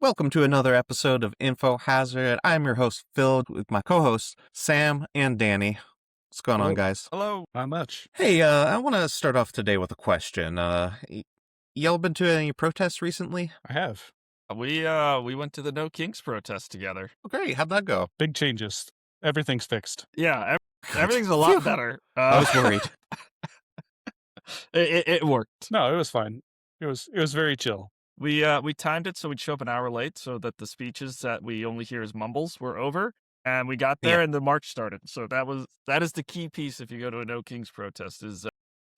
Welcome to another episode of Info Hazard. I'm your host, Phil, with my co-hosts, Sam and Danny. What's going on, Hello. guys? Hello. Not much. Hey, I want to start off today with a question. Y'all been to any protests recently? I have. We went to the No Kings protest together. Oh, great. How'd that go? Big changes. Everything's fixed. Yeah, everything's a lot better. I was worried. It worked. No, it was fine. It was very chill. We timed it so we'd show up an hour late so that the speeches that we only hear as mumbles were over, and we got there and the march started. So that is the key piece if you go to a No Kings protest is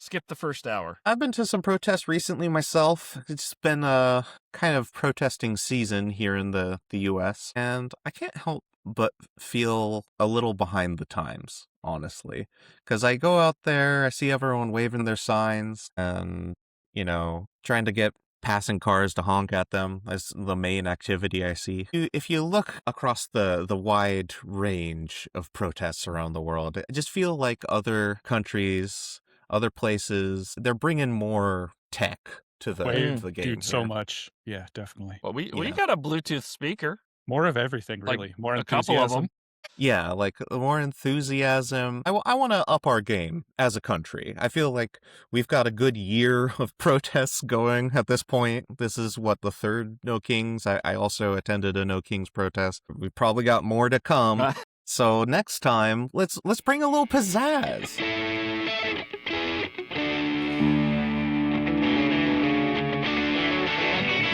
skip the first hour. I've been to some protests recently myself. It's been a kind of protesting season here in the U.S., and I can't help but feel a little behind the times, honestly. Because I go out there, I see everyone waving their signs and, trying to get passing cars to honk at them as the main activity I see. If you look across the wide range of protests around the world, I just feel like other countries, other places, they're bringing more tech to the game. Dude, so much. Yeah, definitely. Well, we got a Bluetooth speaker. More of everything, Like, really. More a couple of enthusiasm. them. Yeah, like more enthusiasm. I want to up our game as a country. I feel like we've got a good year of protests going at this point. This is the third No Kings. I also attended a No Kings protest. We probably got more to come. So next time, let's bring a little pizzazz.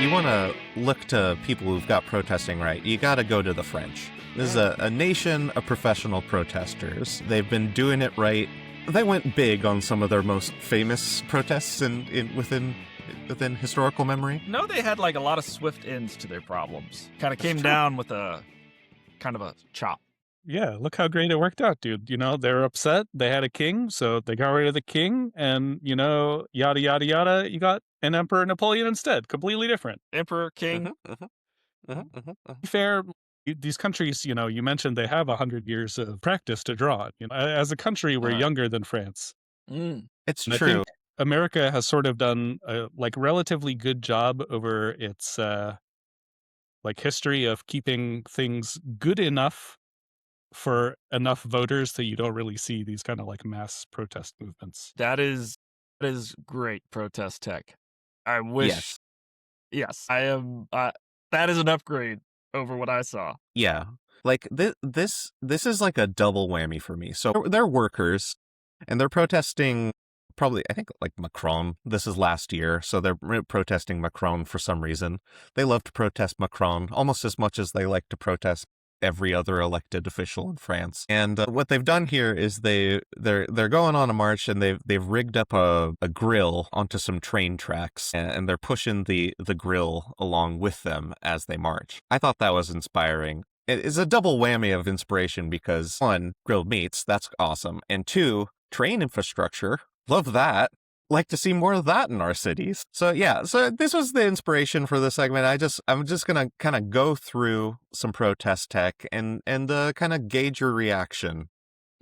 You want to look to people who've got protesting right, you got to go to the French. This is a nation of professional protesters. They've been doing it right. They went big on some of their most famous protests within historical memory. No, they had like a lot of swift ends to their problems. Kind of came down with a kind of a chop. Yeah, look how great it worked out, dude. They're upset. They had a king, so they got rid of the king, and, yada, yada, yada. You got an Emperor Napoleon instead. Completely different. Emperor, king. Fair. These countries, you mentioned they have 100 years of practice to draw on. As a country, we're younger than France. It's And true. I think America has sort of done a relatively good job over its history of keeping things good enough for enough voters that you don't really see these kind of mass protest movements. That is great protest tech. I wish. Yes, I am. That is an upgrade over what I saw. Yeah. Like this is like a double whammy for me. So they're workers and they're protesting probably, I think, like Macron. This is last year, so they're protesting Macron for some reason. They love to protest Macron almost as much as they like to protest every other elected official in France. And what they've done here is they're going on a march and they've rigged up a grill onto some train tracks and they're pushing the grill along with them as they march. I thought that was inspiring. It is a double whammy of inspiration because one, grilled meats, that's awesome. And two, train infrastructure, love that. Like to see more of that in our cities. So yeah, so this was the inspiration for this segment. I'm just gonna kind of go through some protest tech and kind of gauge your reaction.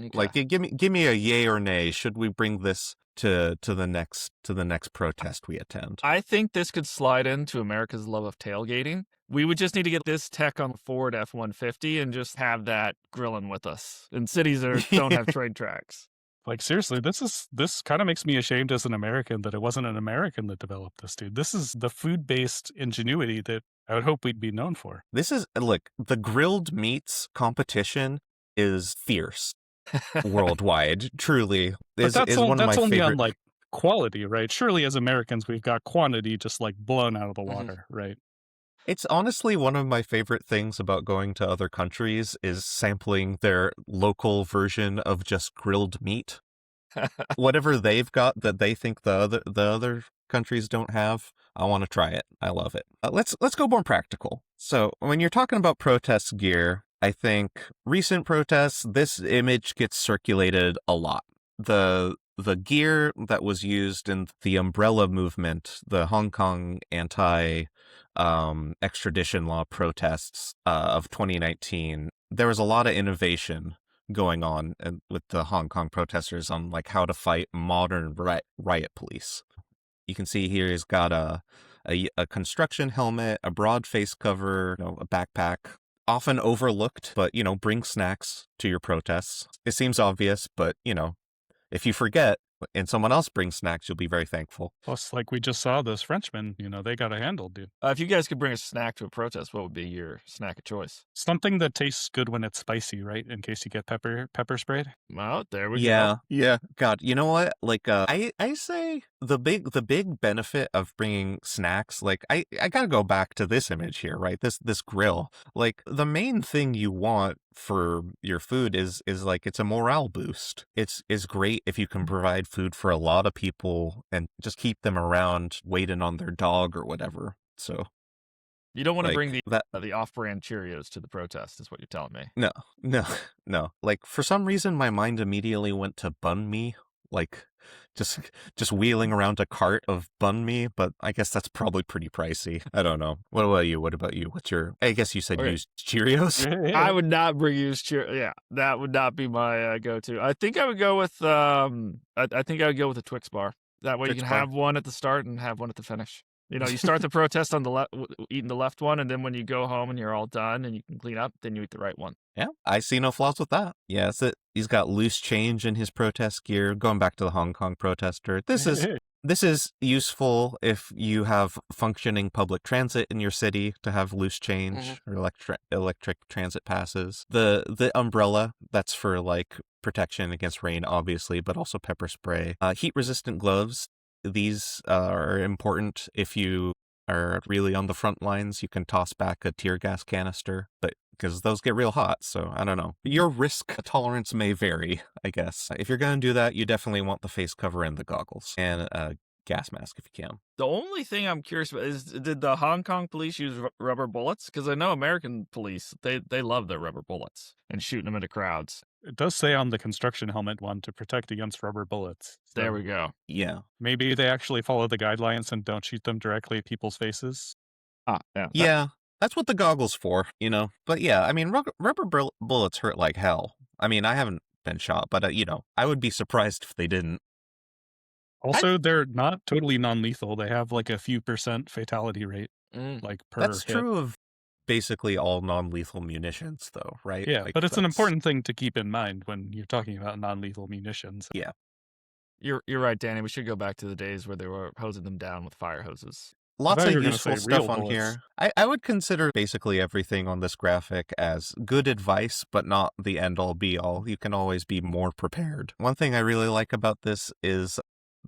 Okay. Like give me a yay or nay. Should we bring this to the next protest we attend? I think this could slide into America's love of tailgating. We would just need to get this tech on the Ford F-150 and just have that grilling with us in cities that don't have train tracks. Seriously, this kind of makes me ashamed as an American that it wasn't an American that developed this, dude. This is the food-based ingenuity that I would hope we'd be known for. Look, the grilled meats competition is fierce worldwide. Truly, But that's one of my only favorite. on quality, right? Surely as Americans, we've got quantity just blown out of the Mm-hmm. water, right? It's honestly one of my favorite things about going to other countries is sampling their local version of just grilled meat. Whatever they've got that they think the other countries don't have, I want to try it. I love it. Let's go more practical. So when you're talking about protest gear, I think recent protests, this image gets circulated a lot. The gear that was used in the umbrella movement, the Hong Kong extradition law protests of 2019, there was a lot of innovation going on with the Hong Kong protesters on how to fight modern riot police. You can see here he's got a a construction helmet, a broad face cover, a backpack. Often overlooked, but, bring snacks to your protests. It seems obvious, but, if you forget and someone else brings snacks, you'll be very thankful. Plus, like we just saw, those Frenchmen, they got a handle, dude. If you guys could bring a snack to a protest, what would be your snack of choice? Something that tastes good when it's spicy, right? In case you get pepper sprayed. Well, there we Yeah, go. yeah. God, you know what? Like, I say the big benefit of bringing snacks, like, I gotta go back to this image here, right? This grill. Like, the main thing you want for your food is like, it's a morale boost. It's great if you can provide food for a lot of people and just keep them around waiting on their dog or whatever. So You don't want to like bring that. the off-brand Cheerios to the protest, is what you're telling me. No, no. Like, for some reason, my mind immediately went to banh mi, like just wheeling around a cart of banh mi, but I guess that's probably pretty pricey. I don't know. What about you? What's your, I guess you said Okay. used Cheerios? I would not bring used Cheerios. Yeah, that would not be my go-to. I think I would go with I think I would go with a Twix bar. That way Twix you can bar. have one at the start and have one at the finish. You start the protest on the left, eating the left one, and then when you go home and you're all done and you can clean up, then you eat the right one. Yeah, I see no flaws with that. Yeah, he's got loose change in his protest gear. Going back to the Hong Kong protester, this is useful if you have functioning public transit in your city to have loose change or electric transit passes. The umbrella, that's for like protection against rain, obviously, but also pepper spray. Heat resistant gloves. These are important if you are really on the front lines. You can toss back a tear gas canister, but because those get real hot, so I don't know. Your risk tolerance may vary, I guess. If you're going to do that, you definitely want the face cover and the goggles, and a gas mask if you can. The only thing I'm curious about is, did the Hong Kong police use rubber bullets? Because I know American police, they love their rubber bullets and shooting them into crowds. It does say on the construction helmet one to protect against rubber bullets. So there we go. Yeah. Maybe they actually follow the guidelines and don't shoot them directly at people's faces. Yeah. Yeah, that's what the goggle's for, But yeah, I mean, rubber bullets hurt like hell. I mean, I haven't been shot, but, I would be surprised if they didn't. Also, they're not totally non-lethal. They have like a few % fatality rate, like per That's hit. true of basically all non-lethal munitions, though, right? Yeah, like, but it's an important thing to keep in mind when you're talking about non-lethal munitions. Yeah. You're right, Danny. We should go back to the days where they were hosing them down with fire hoses. Lots thought of you were gonna useful say stuff real on bullets. here. I would consider basically everything on this graphic as good advice, but not the end-all be-all. You can always be more prepared. One thing I really like about this is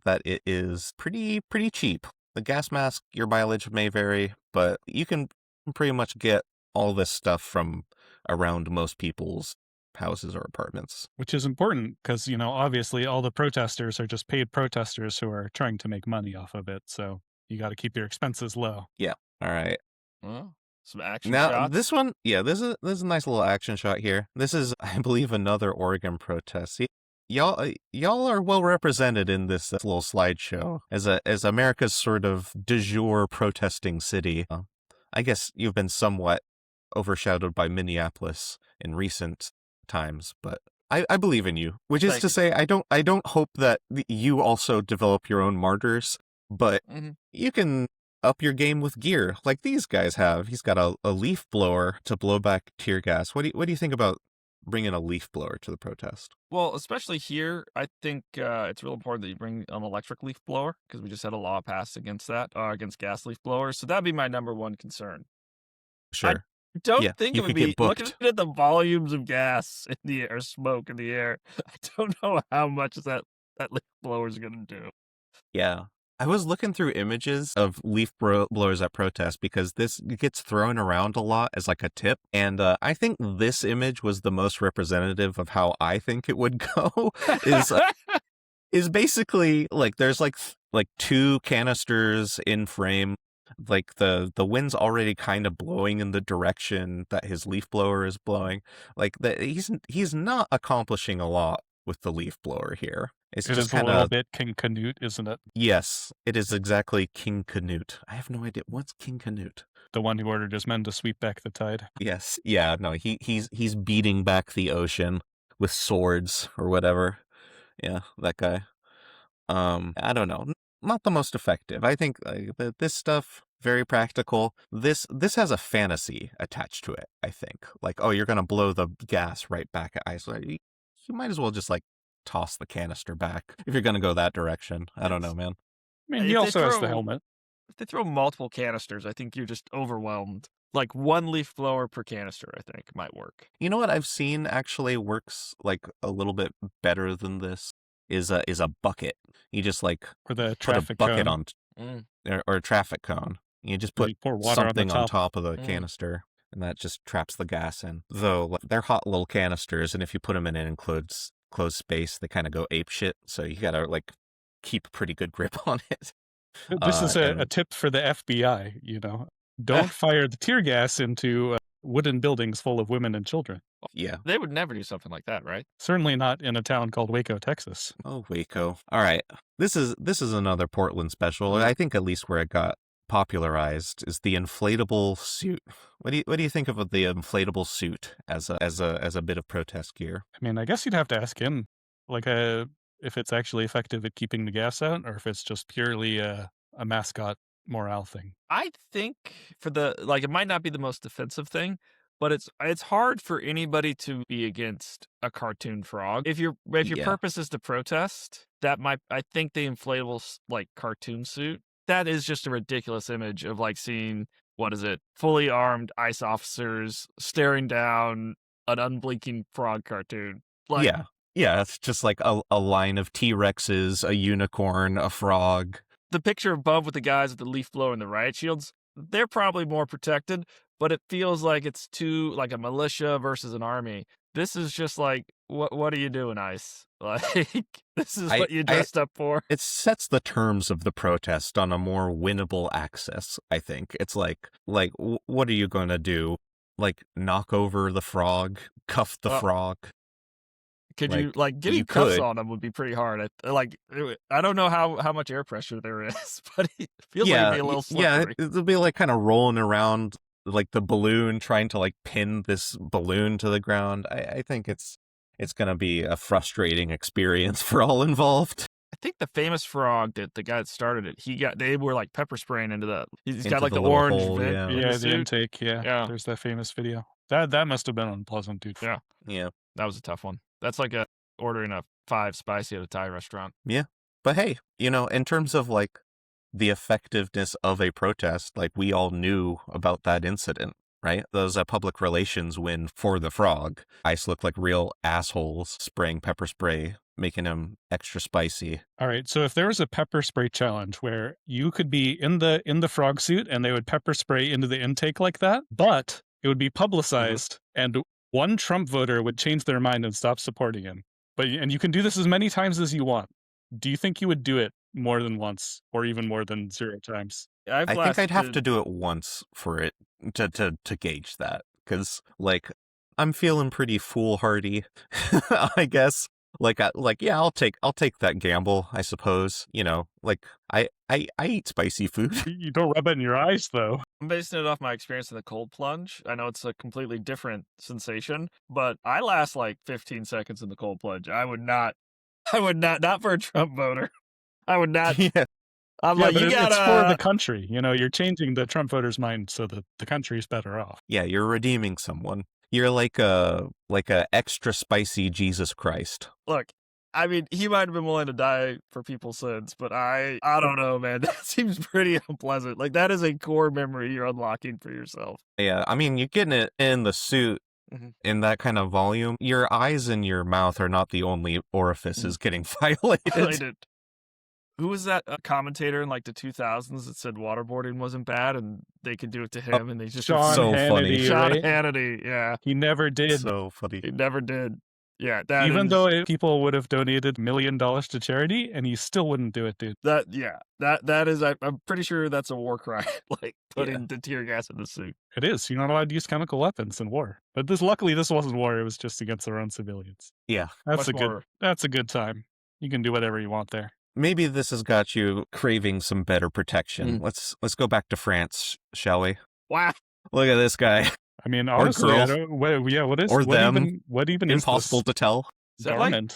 that it is pretty cheap. The gas mask, your mileage may vary, but you can pretty much get all this stuff from around most people's houses or apartments. Which is important because, obviously all the protesters are just paid protesters who are trying to make money off of it. So you got to keep your expenses low. Yeah. All right. Well, some action Now, shots. this one, yeah, this is a nice little action shot here. This is, I believe, another Oregon protest. See, y'all are well represented in this little slideshow as America's sort of de jure protesting city. I guess you've been somewhat overshadowed by Minneapolis in recent times, but I believe in you. Which is to say, I don't hope that you also develop your own martyrs, but you can up your game with gear like these guys have. He's got a leaf blower to blow back tear gas. What do you think about bringing a leaf blower to the protest? Well, especially here, I think it's real important that you bring an electric leaf blower because we just had a law passed against that, against gas leaf blowers. So that'd be my number one concern. Sure. I don't think you it would could be get booked. looking at the volumes of gas in the air, smoke in the air. I don't know how much that leaf blower is going to do. Yeah. I was looking through images of leaf blowers at protests because this gets thrown around a lot as like a tip. And I think this image was the most representative of how I think it would go. is basically like there's like two canisters in frame. Like the wind's already kind of blowing in the direction that his leaf blower is blowing. Like he's not accomplishing a lot with the leaf blower here. It's it just is kind a little of bit King Canute, isn't it? Yes, it is exactly King Canute. I have no idea what's King Canute. The one who ordered his men to sweep back the tide. Yes, yeah, no, he's beating back the ocean with swords or whatever. Yeah, that guy. I don't know, not the most effective. I think this stuff very practical. This has a fantasy attached to it, I think. Like, oh, you're gonna blow the gas right back at ice. Like, you might as well just like toss the canister back if you're gonna go that direction. I don't know, man. I mean, he If they also has the throw helmet. if they throw multiple canisters, I think you're just overwhelmed. Like one leaf blower per canister, I think might work. You know what I've seen actually works like a little bit better than this is a bucket. You just like Or the put a traffic bucket cone. on or a traffic cone. You just Where put you pour water something on on the top. top of the canister, and that just traps the gas in. Though like, they're hot little canisters, and if you put them in an enclosed space, they kind of go ape shit. So you gotta like keep a pretty good grip on it. This is a And tip for the FBI, Don't fire the tear gas into wooden buildings full of women and children. yeah. They would never do something like that, right? Certainly not in a town called Waco, Texas. Oh, Waco. All right. This is another Portland special. I think at least where it got popularized is the inflatable suit. What do you think of the inflatable suit as a bit of protest gear? I mean, I guess you'd have to ask him, like, if it's actually effective at keeping the gas out, or if it's just purely a mascot morale thing. I think for it might not be the most defensive thing, but it's hard for anybody to be against a cartoon frog. If your Yeah. purpose is to protest, I think the inflatable like cartoon suit, that is just a ridiculous image of like seeing, what is it, fully armed ICE officers staring down an unblinking frog cartoon. Like, yeah, it's just like a line of T-Rexes, a unicorn, a frog. the picture above with the guys with the leaf blower and the riot shields, they're probably more protected, but it feels like it's too like a militia versus an army. This is just like, what are you doing, ICE? Like, this is what you dressed up for. It sets the terms of the protest on a more winnable axis, I think. It's like what are you going to do? Like, knock over the frog, cuff the frog? Could you getting cuffs on them would be pretty hard. I don't know how much air pressure there is, but it feels like it'd be a little slippery. Yeah, it'll be like kind of rolling around like the balloon, trying to like pin this balloon to the ground. I think it's gonna be a frustrating experience for all involved. I think the famous frog that the guy that started it, they were like pepper spraying he's got like the little orange hole, vent. Yeah, the suit. intake. Yeah, there's that famous video. That must have been unpleasant, dude. Yeah, that was a tough one. That's like ordering a 5 spicy at a Thai restaurant. Yeah, but hey, in terms of like the effectiveness of a protest, like we all knew about that incident, right? Those public relations win for the frog. ICE looked like real assholes spraying pepper spray, making them extra spicy. All right, so if there was a pepper spray challenge where you could be in the frog suit and they would pepper spray into the intake like that, but it would be publicized and one Trump voter would change their mind and stop supporting him. And you can do this as many times as you want. Do you think you would do it more than once or even more than 0 times? I think I'd have to do it once for it to gauge that, because like I'm feeling pretty foolhardy, I guess. Yeah, I'll take that gamble, I suppose. Like I eat spicy food. You don't rub it in your eyes, though. I'm basing it off my experience in the cold plunge. I know it's a completely different sensation, but I last like 15 seconds in the cold plunge. I would not, not for a Trump voter. I would not. Yeah. But it's for the country. You're changing the Trump voters' mind so that the country's better off. Yeah, you're redeeming someone. You're like a extra spicy Jesus Christ. Look, I mean, he might have been willing to die for people's sins, but I don't know, man. That seems pretty unpleasant. Like, that is a core memory you're unlocking for yourself. Yeah, I mean, you're getting it in the suit in that kind of volume. Your eyes and your mouth are not the only orifices getting violated. Who was that commentator in like the 2000s that said waterboarding wasn't bad and they could do it to him and they just Sean so Hannity, funny. Sean right? Hannity, yeah. He never did. So funny. He never did. Yeah, even though people would have donated $1 million to charity, and he still wouldn't do it, dude. That is. I'm pretty sure that's a war crime, like putting the tear gas in the suit. It is. You're not allowed to use chemical weapons in war. But luckily, this wasn't war. It was just against their own civilians. Yeah, that's a good time. You can do whatever you want there. Maybe this has got you craving some better protection. Let's go back to France, shall we? Wow. Look at this guy. I mean, honestly, what even impossible is to tell. Is that garment?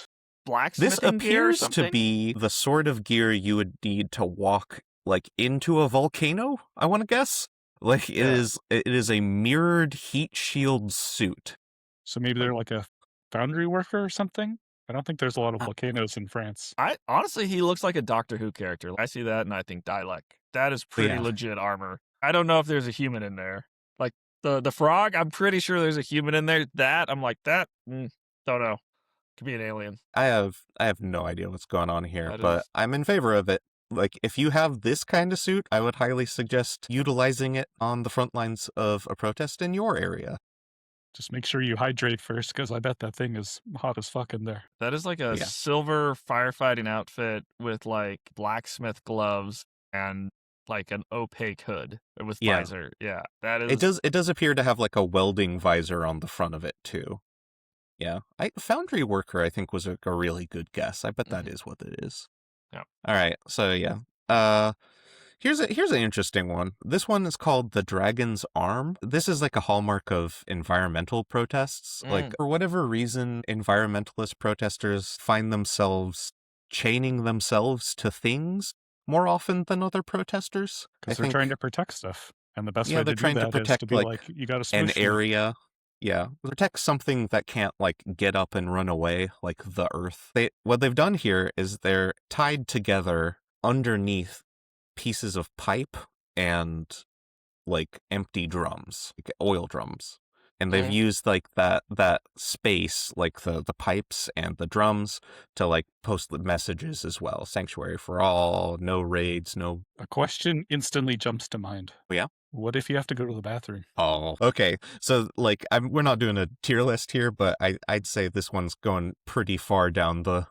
Like blacksmithing this appears gear or to be the sort of gear you would need to walk like into a volcano, I want to guess. Like it is a mirrored heat shield suit. So maybe they're like a foundry worker or something? I don't think there's a lot of Uh, volcanoes in France. Honestly, he looks like a Doctor Who character. I see that and I think Dalek. That is pretty Yeah. legit armor. I don't know if there's a human in there. Like the frog, I'm pretty sure there's a human in there. That I'm like don't know. Could be an alien. I have no idea what's going on here, That but is- I'm in favor of it. Like, if you have this kind of suit, I would highly suggest utilizing it on the front lines of a protest in your area. Just make sure you hydrate first, because I bet that thing is hot as fuck in there. That is like a Yeah. silver firefighting outfit with like blacksmith gloves and like an opaque hood with Yeah. visor. Yeah, that is. It does appear to have like a welding visor on the front of it too. Yeah, foundry worker I think was a really good guess. I bet that is what it is. Yeah. All right, so yeah. Here's an interesting one. This one is called the Dragon's Arm. This is like a hallmark of environmental protests. Like, for whatever reason, environmentalist protesters find themselves chaining themselves to things more often than other protesters. Because they're trying to protect stuff. And the best way to they're do trying to that is to protect, be like, like, you got to an smoosh me. area. Yeah, protect something that can't like get up and run away, like the Earth. What they've done here is they're tied together underneath pieces of pipe and like empty drums, like oil drums. And they've used like that space, like the pipes and the drums, to like post the messages as well. Sanctuary for all, no raids, no. A question instantly jumps to mind. Yeah. What if you have to go to the bathroom? Oh, okay. So like we're not doing a tier list here, but I'd say this one's going pretty far down the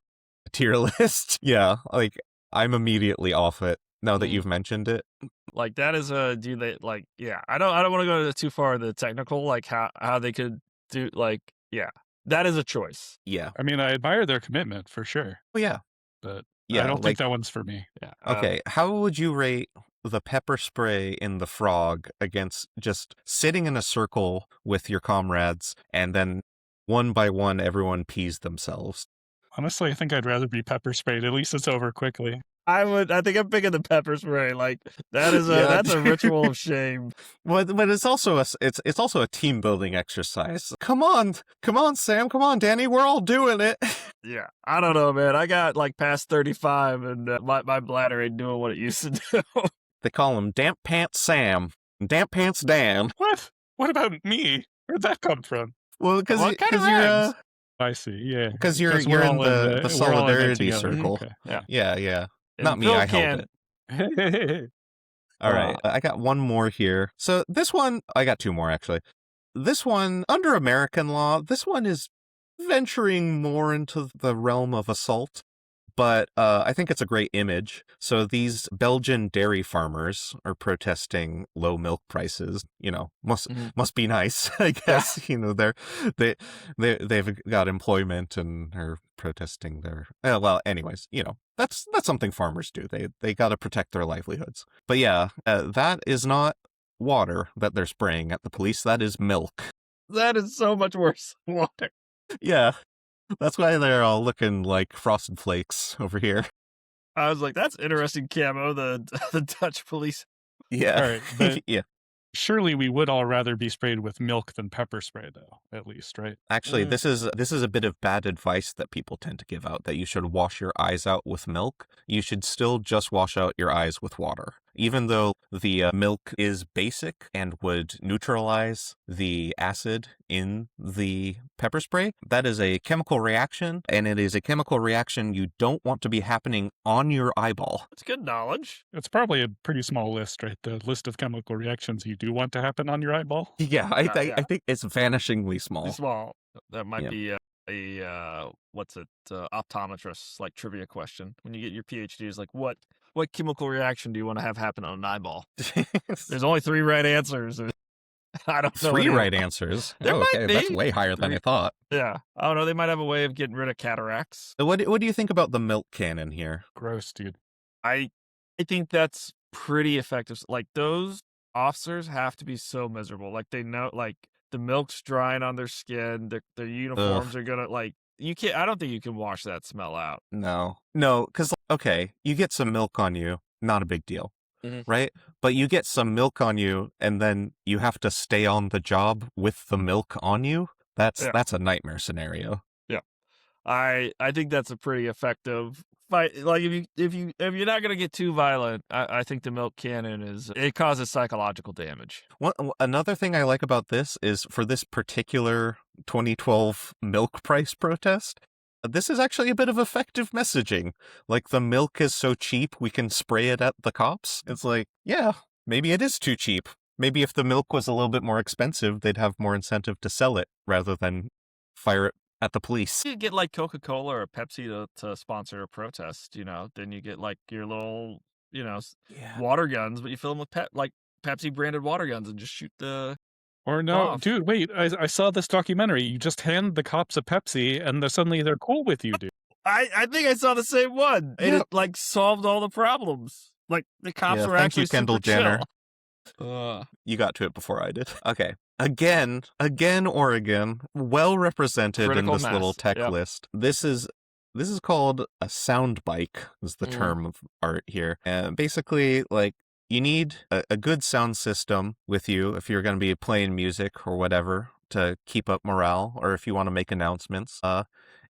tier list. Yeah, like I'm immediately off it now that you've mentioned it. Like that is a do they like yeah. I don't want to go too far the technical like how they could do like yeah. That is a choice. Yeah. I mean, I admire their commitment for sure. Oh yeah. But Yeah, I don't like, think that one's for me. Yeah. Okay, how would you rate the pepper spray in the frog against just sitting in a circle with your comrades and then one by one everyone pees themselves? Honestly, I think I'd rather be pepper sprayed. At least it's over quickly. I think I'm picking the pepper spray. Like that is that's a ritual of shame. But it's also a team building exercise. Come on, Sam. Come on, Danny. We're all doing it. Yeah, I don't know, man. I got like past 35, and my bladder ain't doing what it used to do. They call him Damp Pants Sam, and Damp Pants Dan. What? What about me? Where'd that come from? Well, because What kind of you're rags? I see. Yeah. because you're we're in all the we're all in it solidarity together. circle. Okay. Yeah. And Not me. Phil I held can't- it. All right, I got one more here. So this one, I got two more actually. This one, under American law, this one is venturing more into the realm of assault, but I think it's a great image. So these Belgian dairy farmers are protesting low milk prices. You know, must be nice, I guess. You know, they've got employment and are protesting their. Well, anyways, you know, that's something farmers do. They got to protect their livelihoods. But yeah, that is not water that they're spraying at the police. That is milk. That is so much worse than water. Yeah, that's why they're all looking like Frosted Flakes over here. I was like, that's interesting camo. The Dutch police. Yeah. All right, but yeah. surely we would all rather be sprayed with milk than pepper spray, though. At least, right? Actually, this is a bit of bad advice that people tend to give out, that you should wash your eyes out with milk. You should still just wash out your eyes with water. Even though the milk is basic and would neutralize the acid in the pepper spray, that is a chemical reaction, and it is a chemical reaction you don't want to be happening on your eyeball. That's good knowledge. It's probably a pretty small list, right? The list of chemical reactions you do want to happen on your eyeball. Yeah, I think it's vanishingly small. Small. That might Yeah. be a what's it? Optometrist like trivia question. When you get your PhD, is like what chemical reaction do you want to have happen on an eyeball? There's only 3 right answers. I don't know. 3 right answers. There might okay, be. that's way higher than I thought. Yeah, I don't know. They might have a way of getting rid of cataracts. So what do you think about the milk cannon here? Gross, dude. I think that's pretty effective. Like those officers have to be so miserable. Like they know, like the milk's drying on their skin. Their uniforms are gonna like. You can't. I don't think you can wash that smell out. No, because okay, you get some milk on you, not a big deal. right? But you get some milk on you, and then you have to stay on the job with the milk on you. That's a nightmare scenario. Yeah. I think that's a pretty effective fight. Like if you're not gonna get too violent, I think the milk cannon it causes psychological damage. Another thing I like about this is for this particular 2012 milk price protest, this is actually a bit of effective messaging. Like, the milk is so cheap, we can spray it at the cops. It's like, yeah, maybe it is too cheap. Maybe if the milk was a little bit more expensive, they'd have more incentive to sell it rather than fire it at the police. You get like Coca-Cola or Pepsi to sponsor a protest, then you get like your little, water guns, but you fill them with Pepsi branded water guns and just shoot the Or no, off. dude, wait, I saw this documentary. You just hand the cops a Pepsi and suddenly they're cool with you, dude. I think I saw the same one. And it like solved all the problems. Like the cops were thank actually you, Kendall super Jenner. chill. You got to it before I did. Okay. Again, Oregon, well represented Critical in this mass. little tech Yep. list. This is called a sound bike, is the term of art here. And basically, like, you need a good sound system with you if you're going to be playing music or whatever to keep up morale, or if you want to make announcements.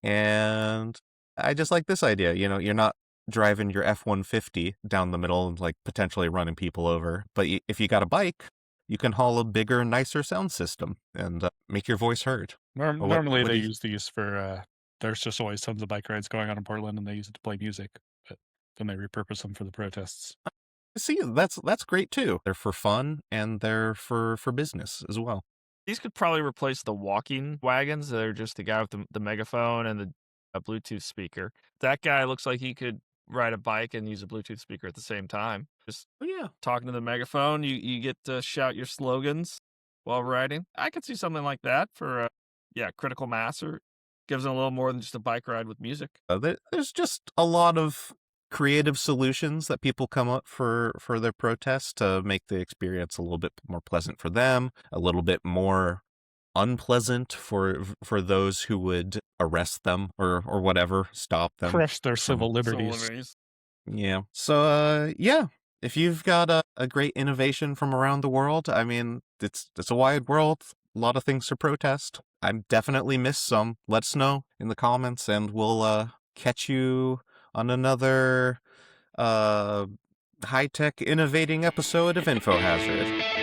And I just like this idea. You're not driving your F-150 down the middle and like potentially running people over. But if you got a bike, you can haul a bigger, nicer sound system and make your voice heard. Normally they use these for, there's just always tons of bike rides going on in Portland and they use it to play music, but then they repurpose them for the protests. See, that's great too. They're for fun and they're for business as well. These could probably replace the walking wagons. They're just the guy with the megaphone and a Bluetooth speaker. That guy looks like he could ride a bike and use a Bluetooth speaker at the same time. Just talking to the megaphone. You get to shout your slogans while riding. I could see something like that for critical mass, or gives them a little more than just a bike ride with music. There's just a lot of creative solutions that people come up for their protests to make the experience a little bit more pleasant for them, a little bit more unpleasant for those who would arrest them or whatever, stop them, crush their civil liberties. Yeah. So if you've got a great innovation from around the world, I mean, it's a wide world, a lot of things to protest. I definitely missed some. Let us know in the comments, and we'll catch you on another high-tech innovating episode of Info Hazard.